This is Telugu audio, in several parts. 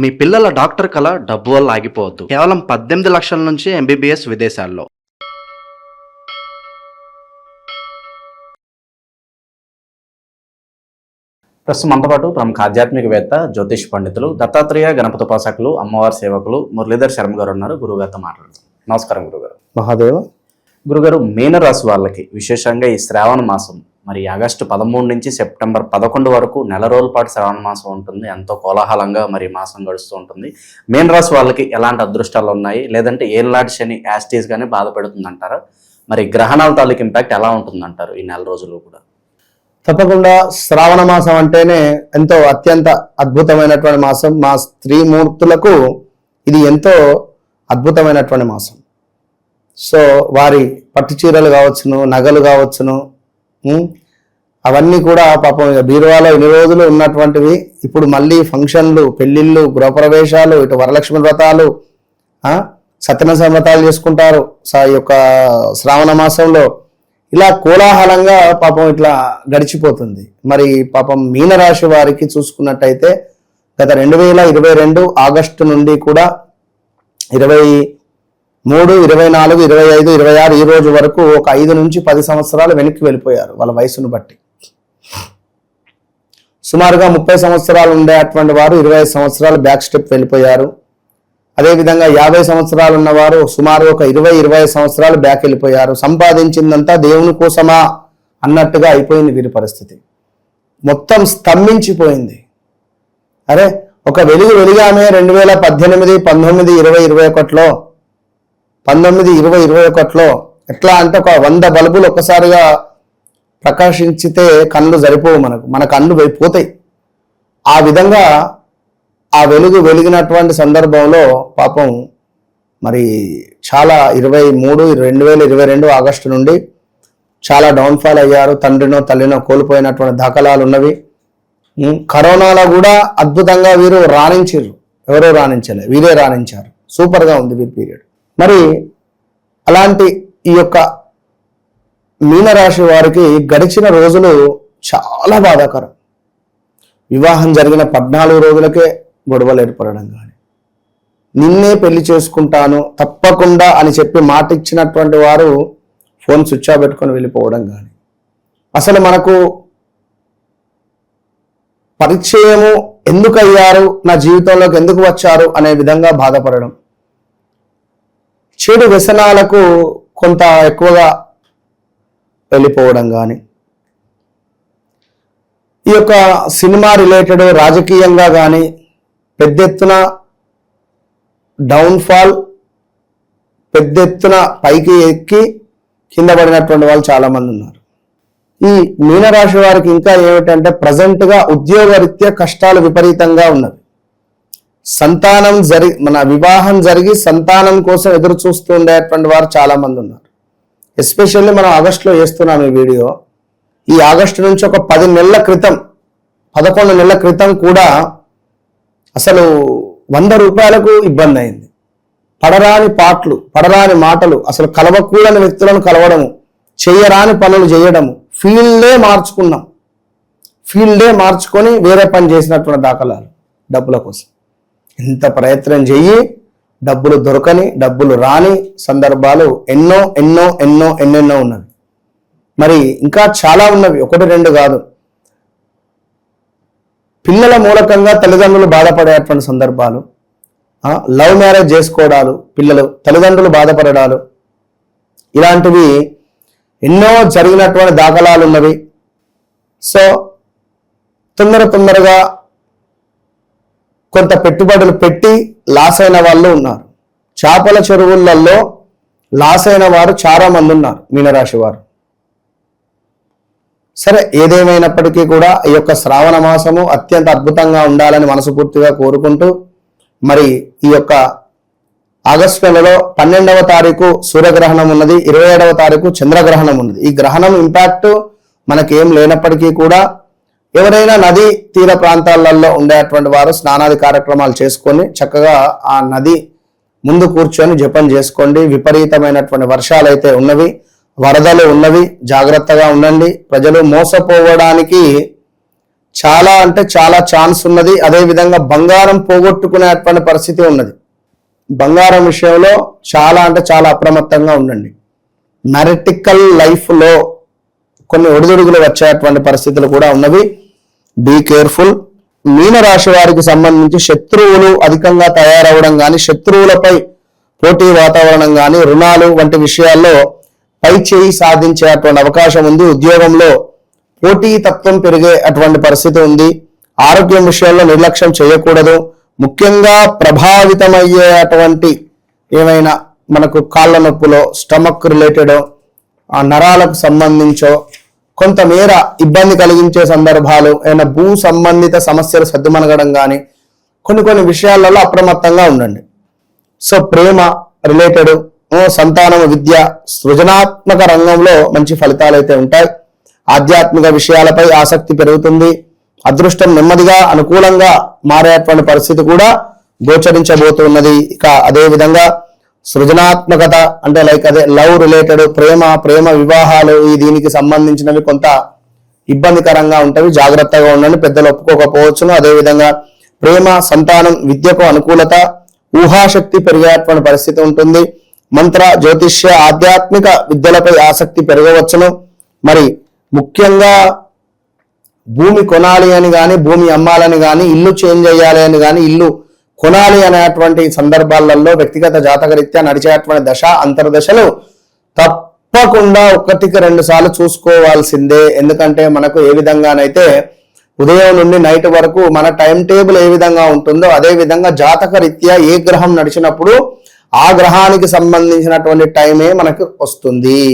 మీ పిల్లల డాక్టర్ కల డబ్బు వల్ల ఆగిపోవద్దు. కేవలం 18 లక్షల నుంచి ఎంబీబీఎస్ విదేశాల్లో. ప్రస్తుతం మనతో పాటు ప్రముఖ ఆధ్యాత్మికవేత్త, జ్యోతిష్ పండితులు, దత్తాత్రేయ గణపతి ఉపాసకులు, అమ్మవారి సేవకులు మురళీధర్ శర్మ గారు ఉన్నారు. గురుగారితో మాట్లాడుతాం. నమస్కారం గురుగారు. మహాదేవ. గురుగారు, మీనరాశి వాళ్ళకి విశేషంగా ఈ శ్రావణ మాసం మరి ఆగస్టు 13 నుంచి సెప్టెంబర్ 11 వరకు నెల రోజుల పాటు శ్రావణ మాసం ఉంటుంది. ఎంతో కోలాహలంగా మరి మాసం గడుస్తూ ఉంటుంది. మీనరాశి వాళ్ళకి ఎలాంటి అదృష్టాలు ఉన్నాయి, లేదంటే ఏళ్ళనాటి శని యాస్టీస్ గానే బాధపడుతుంది అంటారా? మరి గ్రహణాల తాలూకు ఇంపాక్ట్ ఎలా ఉంటుందంటారు ఈ నెల రోజులు కూడా? తప్పకుండా శ్రావణ మాసం అంటేనే ఎంతో అత్యంత అద్భుతమైనటువంటి మాసం. మా స్త్రీమూర్తులకు ఇది ఎంతో అద్భుతమైనటువంటి మాసం. సో వారి పట్టు చీరలు కావచ్చును, నగలు కావచ్చును, అవన్నీ కూడా పాపం బీరువాలో ఇన్ని రోజులు ఉన్నటువంటివి ఇప్పుడు మళ్ళీ ఫంక్షన్లు, పెళ్లిళ్ళు, గృహప్రవేశాలు, ఇటు వరలక్ష్మి వ్రతాలు, సత్యనారాయణ వ్రతాలు చేసుకుంటారు ఈ యొక్క శ్రావణ మాసంలో. ఇలా కోలాహలంగా పాపం ఇట్లా గడిచిపోతుంది. మరి పాపం మీనరాశి వారికి చూసుకున్నట్టయితే గత 2022 ఆగస్టు నుండి కూడా 23, 24, 25, 26 ఈ రోజు వరకు ఒక 5 నుంచి 10 సంవత్సరాలు వెనక్కి వెళ్ళిపోయారు వాళ్ళ వయసును బట్టి. సుమారుగా 30 సంవత్సరాలు ఉండేటువంటి వారు 25 సంవత్సరాలు బ్యాక్ స్టెప్ వెళ్ళిపోయారు. అదేవిధంగా 50 సంవత్సరాలు ఉన్నవారు సుమారు ఒక 20-25 సంవత్సరాలు బ్యాక్ వెళ్ళిపోయారు. సంపాదించిందంతా దేవుని కోసమా అన్నట్టుగా అయిపోయింది వీరి పరిస్థితి. మొత్తం స్తంభించిపోయింది. అరే ఒక వెలిగామే 2018, 19, 20, 21లో 19, 20, 21లో ఎట్లా అంటే ఒక 100 బల్బులు ఒక్కసారిగా ప్రకాశించితే కళ్ళు సరిపోవు, మన కళ్ళు పోతాయి. ఆ విధంగా ఆ వెలిగినటువంటి సందర్భంలో పాపం మరి చాలా 2022 ఆగస్టు నుండి చాలా డౌన్ఫాల్ అయ్యారు. తండ్రినో తల్లినో కోల్పోయినటువంటి దాఖలాలు ఉన్నవి. కరోనాలో కూడా అద్భుతంగా వీరు రాణించారు. ఎవరో రాణించలే, వీరే రాణించారు. సూపర్గా ఉంది వీరి పీరియడ్. మరి అలాంటి ఈ యొక్క మీనరాశి వారికి గడిచిన రోజులు చాలా బాధాకరం. వివాహం జరిగిన 14 రోజులకే గొడవలు ఏర్పడడం కానీ, నిన్నే పెళ్లి చేసుకుంటాను తప్పకుండా అని చెప్పి మాట ఇచ్చినటువంటి వారు ఫోన్ స్విచ్ ఆఫ్ పెట్టుకొని వెళ్ళిపోవడం కానీ, అసలు మనకు పరిచయము ఎందుకు అయ్యారు, నా జీవితంలోకి ఎందుకు వచ్చారు అనే విధంగా బాధపడడం, చెడు వ్యసనాలకు కొంత ఎక్కువగా వెళ్ళిపోవడం కానీ, ఈ యొక్క సినిమా రిలేటెడ్ రాజకీయంగా కానీ పెద్ద ఎత్తున డౌన్ఫాల్, పెద్ద ఎత్తున పైకి ఎక్కి కింద పడినటువంటి వాళ్ళు చాలామంది ఉన్నారు. ఈ మీనరాశి వారికి ఇంకా ఏమిటంటే ప్రజెంట్గా ఉద్యోగరీత్యా కష్టాలు విపరీతంగా ఉన్నవి. సంతానం మన వివాహం జరిగి సంతానం కోసం ఎదురు చూస్తూ ఉండేటువంటి వారు చాలా మంది ఉన్నారు. ఎస్పెషల్లీ మనం ఆగస్టులో చేస్తున్నాం ఈ వీడియో. ఈ ఆగస్టు నుంచి ఒక 10 నెలల క్రితం, 11 నెలల క్రితం కూడా అసలు 100 రూపాయలకు ఇబ్బంది అయింది. పడరాని పాటలు, పడరాని మాటలు, అసలు కలవకూడని వ్యక్తులను కలవడము, చేయరాని పనులు చేయడము, ఫీల్డే మార్చుకొని వేరే పని చేసినటువంటి దాఖలాలు డబ్బుల కోసం. ఎంత ప్రయత్నం చెయ్యి డబ్బులు దొరకని, డబ్బులు రాని సందర్భాలు ఎన్నెన్నో ఉన్నవి. మరి ఇంకా చాలా ఉన్నవి, 1-2 కాదు. పిల్లల మూలకంగా తల్లిదండ్రులు బాధపడేటువంటి సందర్భాలు, లవ్ మ్యారేజ్ చేసుకోవడాలు, పిల్లలు తల్లిదండ్రులు బాధపడడాలు, ఇలాంటివి ఎన్నో జరిగినటువంటి దాఖలాలు ఉన్నవి. సో తొందరగా కొంత పెట్టుబడులు పెట్టి లాస్ అయిన వాళ్ళు ఉన్నారు. చేపల చెరువులలో లాస్ అయిన వారు చాలా మంది ఉన్నారు మీనరాశి వారు. సరే, ఏదేమైనప్పటికీ కూడా ఈ యొక్క శ్రావణ మాసము అత్యంత అద్భుతంగా ఉండాలని మనస్ఫూర్తిగా కోరుకుంటూ, మరి ఈ యొక్క ఆగస్టు నెలలో 12వ తారీఖు సూర్యగ్రహణం ఉన్నది, 27వ తారీఖు చంద్రగ్రహణం ఉన్నది. ఈ గ్రహణం ఇంపాక్ట్ మనకేం లేనప్పటికీ కూడా ఎవరైనా నది తీర ప్రాంతాలలో ఉండేటువంటి వారు స్నానాది కార్యక్రమాలు చేసుకొని చక్కగా ఆ నది ముందు కూర్చొని జపం చేసుకోండి. విపరీతమైనటువంటి వర్షాలు అయితే ఉన్నవి, వరదలు ఉన్నవి, జాగ్రత్తగా ఉండండి. ప్రజలు మోసపోవడానికి చాలా అంటే చాలా ఛాన్స్ ఉన్నది. అదే విధంగా బంగారం పోగొట్టుకునేటువంటి పరిస్థితి ఉన్నది. బంగారం విషయంలో చాలా అంటే చాలా అప్రమత్తంగా ఉండండి. మ్యారిటికల్ లైఫ్లో కొన్ని ఒడిదుడుగులు వచ్చేటువంటి పరిస్థితులు కూడా ఉన్నవి. Be careful. మీనరాశి వారికి సంబంధించి శత్రువులు అధికంగా తయారవడం కానీ, శత్రువులపై పోటీ వాతావరణం కానీ, రుణాలు వంటి విషయాల్లో పై చేయి సాధించేటువంటి అవకాశం ఉంది. ఉద్యోగంలో పోటీ తత్వం పెరిగే అటువంటి పరిస్థితి ఉంది. ఆరోగ్యం విషయంలో నిర్లక్ష్యం చేయకూడదు. ముఖ్యంగా ప్రభావితమయ్యేటువంటి ఏమైనా మనకు కాళ్ళ నొప్పులో, స్టమక్ రిలేటెడ్ నరాలకు సంబంధించో కొంతమేర ఇబ్బంది కలిగించే సందర్భాలు, ఏమైనా భూ సంబంధిత సమస్యలు సద్దుమణగడం కానీ కొన్ని విషయాలలో అప్రమత్తంగా ఉండండి. సో ప్రేమ రిలేటెడ్, సంతానం, విద్య, సృజనాత్మక రంగంలో మంచి ఫలితాలు అయితే ఉంటాయి. ఆధ్యాత్మిక విషయాలపై ఆసక్తి పెరుగుతుంది. అదృష్టం నెమ్మదిగా అనుకూలంగా మారేటువంటి పరిస్థితి కూడా గోచరించబోతున్నది. ఇక అదే విధంగా సృజనాత్మకత అంటే అదే లవ్ రిలేటెడ్, ప్రేమ వివాహాలు, దీనికి సంబంధించినవి కొంత ఇబ్బందికరంగా ఉంటవి. జాగ్రత్తగా ఉండండి. పెద్దలు ఒప్పుకోకపోవచ్చును. అదేవిధంగా ప్రేమ, సంతానం, విద్యకు అనుకూలత, ఊహాశక్తి పెరిగేటువంటి పరిస్థితి ఉంటుంది. మంత్ర, జ్యోతిష్య, ఆధ్యాత్మిక విద్యలపై ఆసక్తి పెరగవచ్చును. మరి ముఖ్యంగా భూమి కొనాలి అని కానీ, భూమి అమ్మాలని కానీ, ఇల్లు చేంజ్ చేయాలి అని కానీ, ఇల్లు కొనాలి అనేటువంటి సందర్భాలలో వ్యక్తిగత జాతకరీత్యా నడిచేటువంటి దశ అంతర్దశలు తప్పకుండా 1-2 సార్లు చూసుకోవాల్సిందే. ఎందుకంటే మనకు ఏ విధంగానైతే ఉదయం నుండి నైట్ వరకు మన టైం టేబుల్ ఏ విధంగా ఉంటుందో అదే విధంగా జాతక రీత్యా ఏ గ్రహం నడిచినప్పుడు ఆ గ్రహానికి సంబంధించినటువంటి టైమే మనకు వస్తుంది.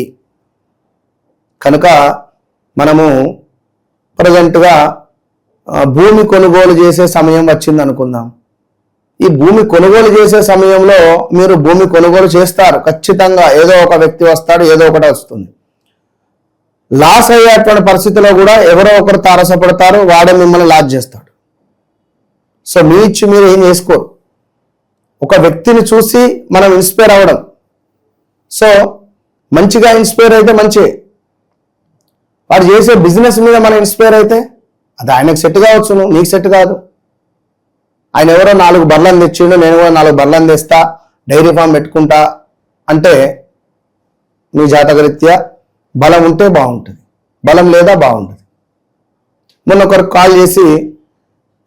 కనుక మనము ప్రజెంట్గా భూమి కొనుగోలు చేసే సమయం వచ్చింది అనుకుందాం. ఈ భూమి కొనుగోలు చేసే సమయంలో మీరు భూమి కొనుగోలు చేస్తారు. ఖచ్చితంగా ఏదో ఒక వ్యక్తి వస్తాడు, ఏదో ఒకటి వస్తుంది. లాస్ అయ్యేటువంటి పరిస్థితిలో కూడా ఎవరో ఒకరు తారసపడతారు, వాడే మిమ్మల్ని లాస్ చేస్తాడు. సో మీ ఇచ్చి మీరు ఏం చేసుకోరు. ఒక వ్యక్తిని చూసి మనం ఇన్స్పైర్ అవ్వడం. సో మంచిగా ఇన్స్పైర్ అయితే మంచి, వాడు చేసే బిజినెస్ మీద మనం ఇన్స్పైర్ అయితే అది ఆయనకు సెట్ కావచ్చును, నీకు సెట్ కాదు. ఆయన ఎవరో 4 బర్లను తెచ్చిండు, నేను కూడా 4 బర్లను తెస్తా, డైరీ ఫామ్ పెట్టుకుంటా అంటే మీ జాతకరీత్యా బలం ఉంటే బాగుంటుంది, బలం లేదా బాగుంటుంది. మొన్న ఒకరు కాల్ చేసి,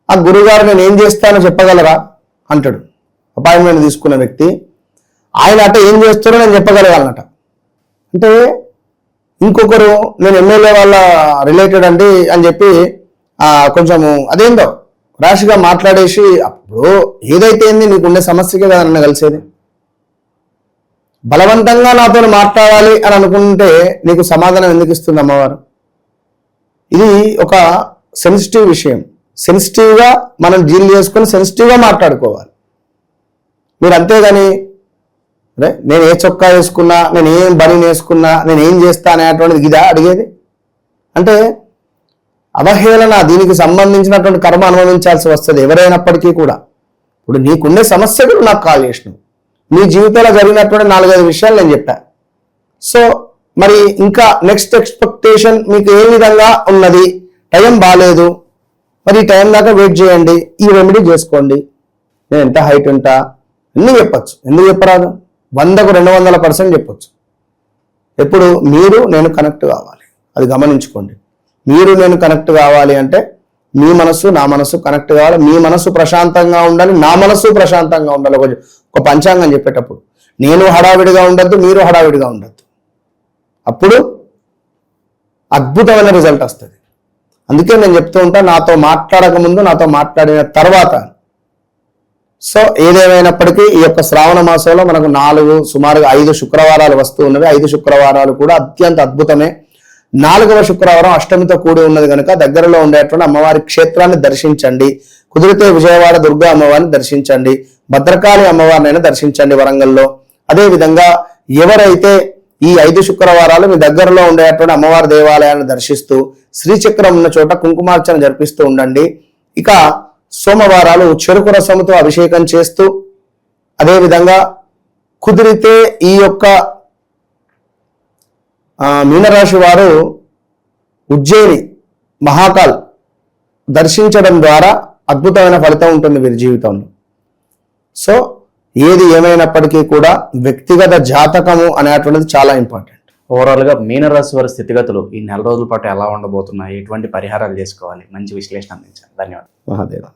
ఆ గురుగారు నేను ఏం చేస్తానో చెప్పగలరా అంటాడు. అపాయింట్మెంట్ తీసుకున్న వ్యక్తి ఆయన అట ఏం చేస్తారో నేను చెప్పగలగాలన్నట. అంటే ఇంకొకరు నేను ఎమ్మెల్యే వాళ్ళ రిలేటెడ్ అండి అని చెప్పి కొంచెము అదేందో రాశిగా మాట్లాడేసి, అప్పుడు ఏదైతే ఏంది నీకుండే సమస్యకే కదా నన్ను కలిసేది. బలవంతంగా నాతో మాట్లాడాలి అని అనుకుంటే నీకు సమాధానం ఎందుకు ఇస్తుంది అమ్మవారు? ఇది ఒక సెన్సిటివ్ విషయం. సెన్సిటివ్గా మనం డీల్ చేసుకొని సెన్సిటివ్గా మాట్లాడుకోవాలి. మీరు అంతేగాని నేను ఏ చొక్కా వేసుకున్నా, నేను ఏం బని వేసుకున్నా, నేను ఏం చేస్తా అనేటువంటిది ఇదా అడిగేది? అంటే అవహేళన, దీనికి సంబంధించినటువంటి కర్మ అనుభవించాల్సి వస్తుంది ఎవరైనప్పటికీ కూడా. ఇప్పుడు నీకుండే సమస్యకు నాకు కాల్ చేసినావు, నీ జీవితంలో జరిగినటువంటి 4-5 విషయాలు నేను చెప్పా. సో మరి ఇంకా నెక్స్ట్ ఎక్స్పెక్టేషన్ మీకు ఏ విధంగా ఉన్నది? టైం బాగాలేదు, మరి ఈ టైం దాకా వెయిట్ చేయండి, ఈ రెమెడీ చేసుకోండి, నేను ఎంత హైట్ ఉంటా అన్నీ చెప్పచ్చు. ఎందుకు చెప్పరాదు? 100కు 200% చెప్పచ్చు. ఎప్పుడు మీరు నేను కనెక్ట్ కావాలి, అది గమనించుకోండి. మీరు నేను కనెక్ట్ కావాలి అంటే మీ మనసు నా మనసు కనెక్ట్ కావాలి. మీ మనసు ప్రశాంతంగా ఉండాలి, నా మనసు ప్రశాంతంగా ఉండాలి. ఒక పంచాంగం చెప్పేటప్పుడు నేను హడావిడిగా ఉండద్దు, మీరు హడావిడిగా ఉండద్దు. అప్పుడు అద్భుతమైన రిజల్ట్ వస్తుంది. అందుకే నేను చెప్తూ ఉంటాను, నాతో మాట్లాడక ముందు, నాతో మాట్లాడిన తర్వాత. సో ఏదేమైనప్పటికీ ఈ యొక్క శ్రావణ మాసంలో మనకు సుమారుగా 5 శుక్రవారాలు వస్తూ ఉన్నవి. 5 శుక్రవారాలు కూడా అత్యంత అద్భుతమే. 4వ శుక్రవారం అష్టమితో కూడి ఉన్నది కనుక దగ్గరలో ఉండేటువంటి అమ్మవారి క్షేత్రాన్ని దర్శించండి. కుదిరితే విజయవాడ దుర్గా అమ్మవారిని దర్శించండి, భద్రకాళి అమ్మవారినైనా దర్శించండి వరంగల్లో. అదేవిధంగా ఎవరైతే ఈ 5 శుక్రవారాలు మీ దగ్గరలో ఉండేటువంటి అమ్మవారి దేవాలయాన్ని దర్శిస్తూ శ్రీచక్రం ఉన్న చోట కుంకుమార్చన జరిపిస్తూ ఉండండి. ఇక సోమవారాలు చెరుకు రసముతో అభిషేకం చేస్తూ, అదేవిధంగా కుదిరితే ఈ యొక్క మీనరాశి వారు ఉజ్జయిని మహాకాల్ దర్శించడం ద్వారా అద్భుతమైన ఫలితం ఉంటుంది వీరి జీవితంలో. సో ఏది ఏమైనప్పటికీ కూడా వ్యక్తిగత జాతకము అనేటువంటిది చాలా ఇంపార్టెంట్. ఓవరాల్గా మీనరాశి వారి స్థితిగతులు ఈ నెల రోజుల పాటు ఎలా ఉండబోతున్నాయి, ఎటువంటి పరిహారాలు చేసుకోవాలి, మంచి విశ్లేషణ అందించారు. ధన్యవాదాలు. మహాదేవ.